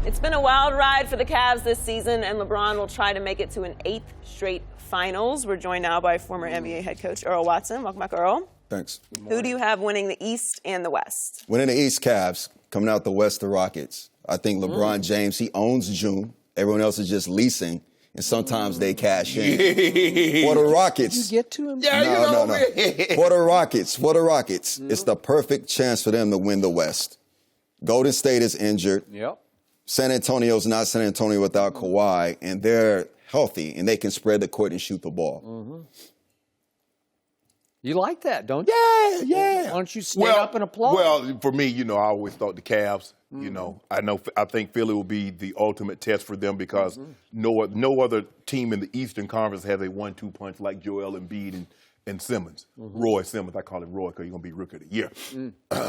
It's been a wild ride for the Cavs this season, and LeBron will try to make it to an 8th straight finals. We're joined now by former NBA head coach Earl Watson. Welcome back, Earl. Thanks. Who do you have winning the East and the West? Winning the East, Cavs. Coming out the West, the Rockets. I think LeBron James, he owns June. Everyone else is just leasing, and sometimes they cash in. For the Rockets. Did you get to him? Yeah, no. For the Rockets, it's the perfect chance for them to win the West. Golden State is injured. Yep. San Antonio's not San Antonio without Kawhi, and they're healthy, and they can spread the court and shoot the ball. You like that, don't you? Yeah. Why don't you stand up and applaud? Well, for me, I always thought the Cavs, I think Philly will be the ultimate test for them because no other team in the Eastern Conference has a 1-2 punch like Joel Embiid and Simmons. Roy Simmons, I call him Roy because he's going to be Rookie of the Year.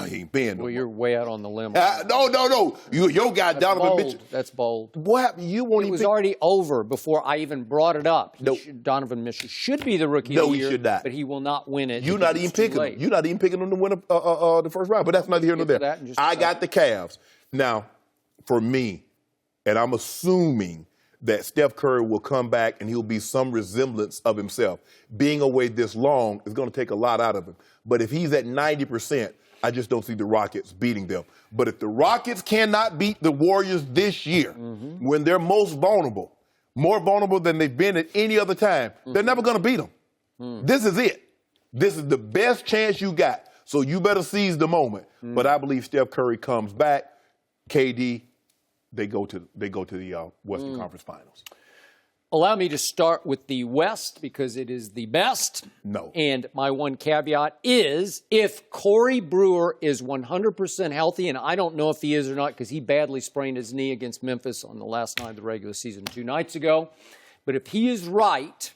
He ain't been. Well, you're way out on the limb. No. Your guy, Donovan Mitchell. That's bold. What happened? You won't It even was already over before I even brought it up. Donovan Mitchell should be the Rookie of the Year. No, he should not. But he will not win it. You're not even picking him. You're not even picking him to win the first round. But that's neither here nor there. I got the Cavs. Now, for me, and I'm assuming that Steph Curry will come back and he'll be some resemblance of himself. Being away this long is going to take a lot out of him. But if he's at 90%, I just don't see the Rockets beating them. But if the Rockets cannot beat the Warriors this year, when they're most vulnerable, more vulnerable than they've been at any other time, they're never going to beat them. This is it. This is the best chance you got. So you better seize the moment. But I believe Steph Curry comes back. KD, they go to the Western Conference Finals. Allow me to start with the West because it is the best. No. And my one caveat is if Corey Brewer is 100% healthy, and I don't know if he is or not because he badly sprained his knee against Memphis on the last night of the regular season 2 nights ago. But if he is right,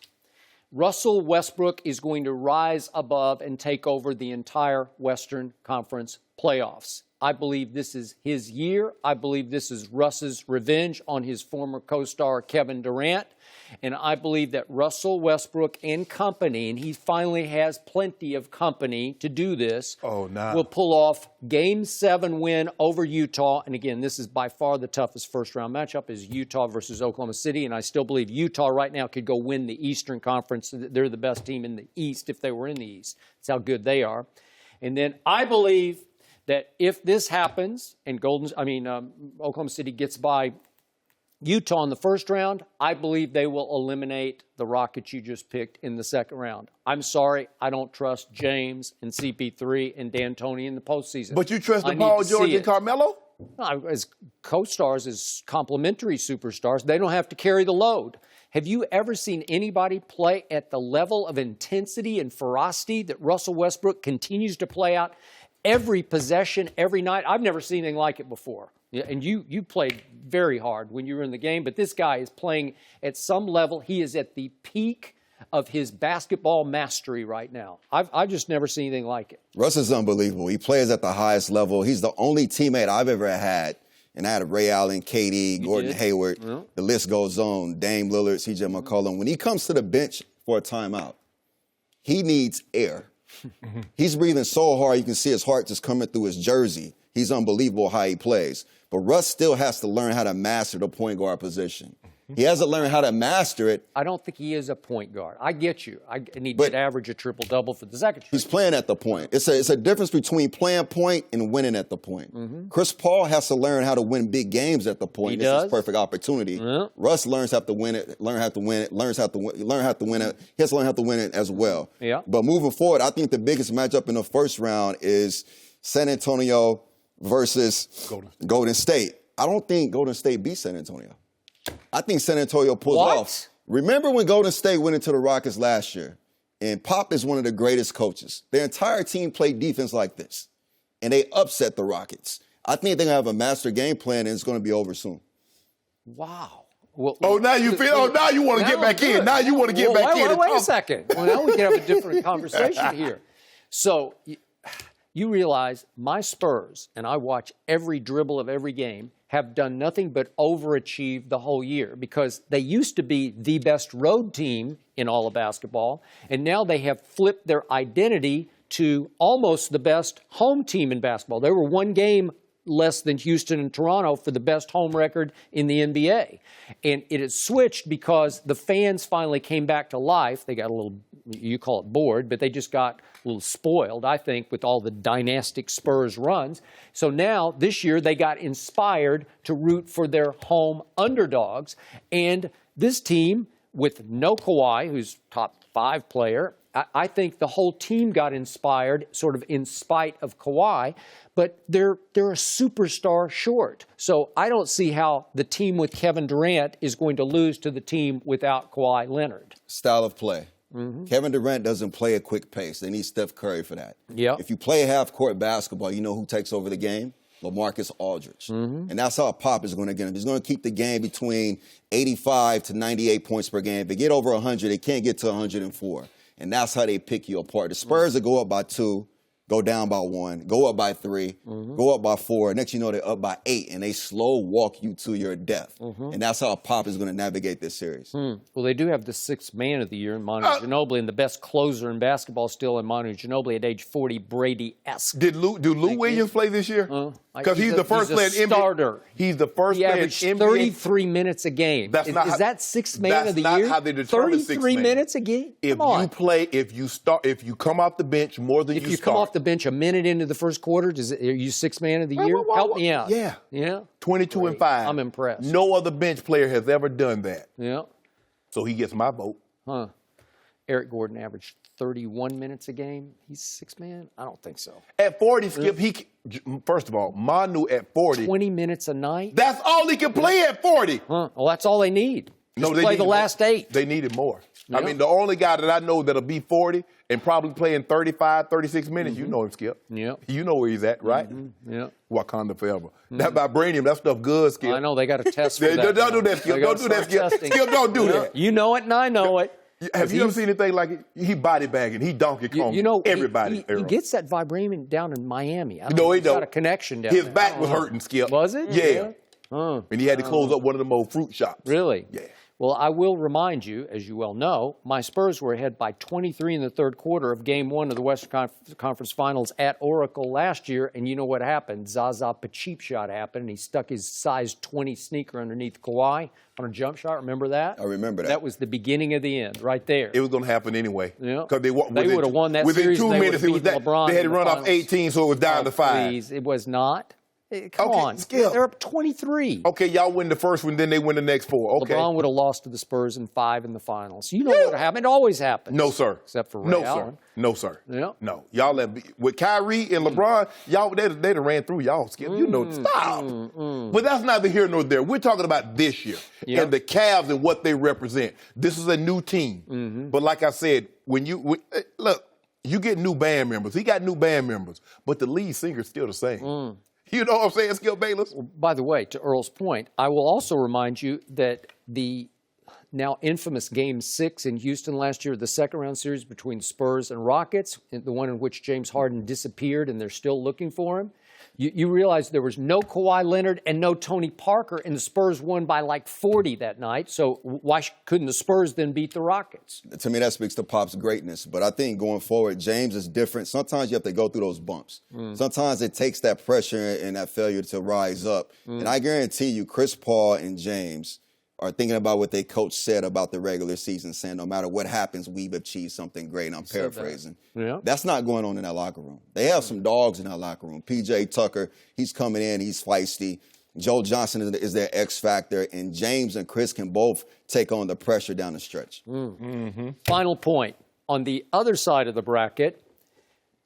Russell Westbrook is going to rise above and take over the entire Western Conference playoffs. I believe this is his year. I believe this is Russ's revenge on his former co-star Kevin Durant. And I believe that Russell Westbrook and company, and he finally has plenty of company to do this, will pull off Game 7 win over Utah. And again, this is by far the toughest first-round matchup is Utah versus Oklahoma City. And I still believe Utah right now could go win the Eastern Conference. They're the best team in the East if they were in the East. That's how good they are. And then I believe that if this happens and Oklahoma City gets by Utah in the first round, I believe they will eliminate the Rockets you just picked in the second round. I'm sorry, I don't trust James and CP3 and D'Antoni in the postseason. But you trust Paul George and Carmelo? No, as co-stars, as complementary superstars, they don't have to carry the load. Have you ever seen anybody play at the level of intensity and ferocity that Russell Westbrook continues to play out every possession, every night? I've never seen anything like it before. Yeah, and you played very hard when you were in the game, but this guy is playing at some level. He is at the peak of his basketball mastery right now. I've just never seen anything like it. Russ is unbelievable. He plays at the highest level. He's the only teammate I've ever had. And I had Ray Allen, KD, Gordon Hayward. Yeah. The list goes on. Dame Lillard, CJ McCollum. When he comes to the bench for a timeout, he needs air. He's breathing so hard, you can see his heart just coming through his jersey. He's unbelievable how he plays. But Russ still has to learn how to master the point guard position. He hasn't learned how to master it. I don't think he is a point guard. I get you. And he did average a triple-double for the second. He's playing at the point. It's a difference between playing point and winning at the point. Chris Paul has to learn how to win big games at the point. This is a perfect opportunity. Russ learns how to win it, learn how to win it. He has to learn how to win it as well. Yeah. But moving forward, I think the biggest matchup in the first round is San Antonio versus Golden State. I don't think Golden State beats San Antonio. I think San Antonio pulls off. Remember when Golden State went into the Rockets last year? And Pop is one of the greatest coaches. Their entire team played defense like this. And they upset the Rockets. I think they're going to have a master game plan, and it's going to be over soon. Wow. Well, now you want to get back in. Now you want to get back in. Wait a second. Well, now we can have a different conversation here. So you realize my Spurs, and I watch every dribble of every game, have done nothing but overachieve the whole year because they used to be the best road team in all of basketball, and now they have flipped their identity to almost the best home team in basketball. They were one game less than Houston and Toronto for the best home record in the NBA. And it has switched because the fans finally came back to life. They got a little, you call it bored, but they just got a little spoiled, I think, with all the dynastic Spurs runs. So now, this year, they got inspired to root for their home underdogs. And this team, with no Kawhi, who's top 5 player, I think the whole team got inspired, sort of in spite of Kawhi, but they're a superstar short. So I don't see how the team with Kevin Durant is going to lose to the team without Kawhi Leonard. Style of play. Kevin Durant doesn't play a quick pace. They need Steph Curry for that. Yep. If you play half-court basketball, you know who takes over the game? LaMarcus Aldridge. And that's how Pop is going to get him. He's going to keep the game between 85 to 98 points per game. If they get over 100, they can't get to 104. And that's how they pick you apart. The Spurs will go up by 2, go down by 1, go up by 3, go up by 4. Next you know they're up by 8, and they slow walk you to your death. And that's how Pop is going to navigate this series. Well, they do have the 6th man of the year in Manu Ginobili, and the best closer in basketball still in Manu Ginobili at age 40, Brady-esque. Do Lou Williams play this year? Because he's the first player in starter. He's the first He player in averaged NBA. 33 minutes a game. Is that 6th man of the year? That's not how they determine 6th man. 33 minutes a game? If Come on. you play, if you come off the bench more than If you you start. come off the bench a minute into the first quarter, are you 6th man of the year? Help me out. Yeah. Yeah. 22 and 5. I'm impressed. No other bench player has ever done that. Yeah. So he gets my vote. Eric Gordon averaged 31 minutes a game. He's 6th man? I don't think so. At 40, Skip, first of all, Manu at 40. 20 minutes a night? That's all he can play at 40. Well, that's all they need. Just they play need the more. last 8. They needed more. Yeah. I mean, the only guy that I know that'll be 40 and probably playing 35, 36 minutes, you know him, Skip. Yeah. You know where he's at, right? Yeah. Wakanda forever. That vibranium, that stuff good, Skip. I know, they got a test for that. Don't do that, Skip. Don't do that, Skip. Skip, don't do that. You know it and I know it. Have you ever seen anything like it? He body bagging. He Donkey Kong. You know, everybody. He gets that vibranium down in Miami. I don't No, know, he he's got don't. a connection down His there. back was hurting, Skip. Was it? Yeah. Huh. And he had to close up one of them old fruit shops. Really? Yeah. Well, I will remind you, as you well know, my Spurs were ahead by 23 in the third quarter of Game 1 of the Western Conference Finals at Oracle last year, and you know what happened? Zaza Pacheep shot happened, and he stuck his size 20 sneaker underneath Kawhi on a jump shot. Remember that? I remember that. That was the beginning of the end, right there. It was going to happen anyway. Yeah. Because they would have won that within series. Within 2 minutes, it was that. LeBron They had to in the run off finals. 18, so it was down to 5. Please, it was not. Come Okay, on. Skip. They're up 23. Okay, y'all win the first one, then they win the next 4. Okay. LeBron would have lost to the Spurs in 5 in the finals. You know what happened. It always happens. No, sir. Except for Ray No, Allen. sir. No, sir. Yeah. No. Y'all with Kyrie and LeBron, y'all they'd have ran through y'all, Skip. You know, stop. But that's neither here nor there. We're talking about this year and the Cavs and what they represent. This is a new team. But like I said, look, you get new band members. He got new band members, but the lead singer's still the same. You know what I'm saying, Skip Bayless? By the way, to Earl's point, I will also remind you that the now infamous Game 6 in Houston last year, the second-round series between Spurs and Rockets, the one in which James Harden disappeared and they're still looking for him, you realize there was no Kawhi Leonard and no Tony Parker, and the Spurs won by like 40 that night. So why couldn't the Spurs then beat the Rockets? To me, that speaks to Pop's greatness. But I think going forward, James is different. Sometimes you have to go through those bumps. Sometimes it takes that pressure and that failure to rise up. And I guarantee you, Chris Paul and James are thinking about what their coach said about the regular season, saying no matter what happens, we've achieved something great. And I'm paraphrasing. That's not going on in that locker room. They have some dogs in that locker room. P.J. Tucker, he's coming in, he's feisty. Joe Johnson is their X factor, and James and Chris can both take on the pressure down the stretch. Final point. On the other side of the bracket,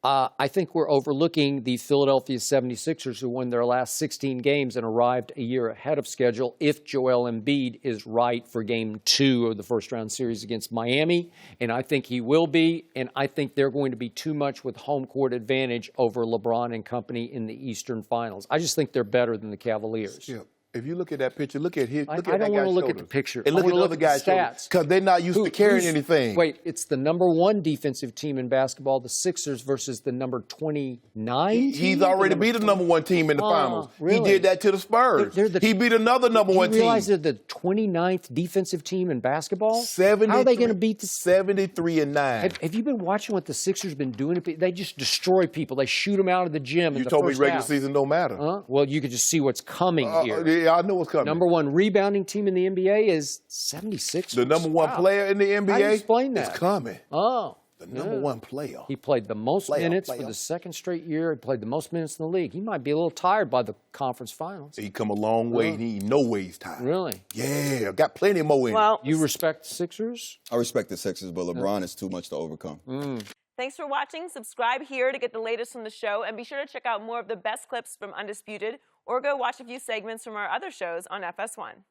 I think we're overlooking the Philadelphia 76ers, who won their last 16 games and arrived a year ahead of schedule, if Joel Embiid is right for Game 2 of the first-round series against Miami. And I think he will be, and I think they're going to be too much with home court advantage over LeBron and company in the Eastern Finals. I just think they're better than the Cavaliers. Yeah. If you look at that picture, look at his. Look I at that don't guy's want to look at shoulders. the picture. And look at the other guy's stats because they're not used to carrying anything. Wait, it's the #1 defensive team in basketball, the Sixers, versus the number 29. He's already beat the #1 team in the finals. Really? He did that to the Spurs. He beat another #1 team. You realize they're the 29th defensive team in basketball? 73, How are they going to beat the 73-9? Have you been watching what the Sixers been doing? They just destroy people. They shoot them out of the gym. You told me regular season don't matter. Well, you could just see what's coming here. Yeah, I know what's coming. #1 rebounding team in the NBA is 76. The #1 player in the NBA. How do you explain that? It's coming. Oh. The #1 player. He played the most minutes for the second straight year. He played the most minutes in the league. He might be a little tired by the conference finals. He come a long way, and he no way he's tired. Really? Yeah, got plenty more in Well, You respect the Sixers? I respect the Sixers, but LeBron is too much to overcome. Thanks for watching. Subscribe here to get the latest from the show, and be sure to check out more of the best clips from Undisputed, or go watch a few segments from our other shows on FS1.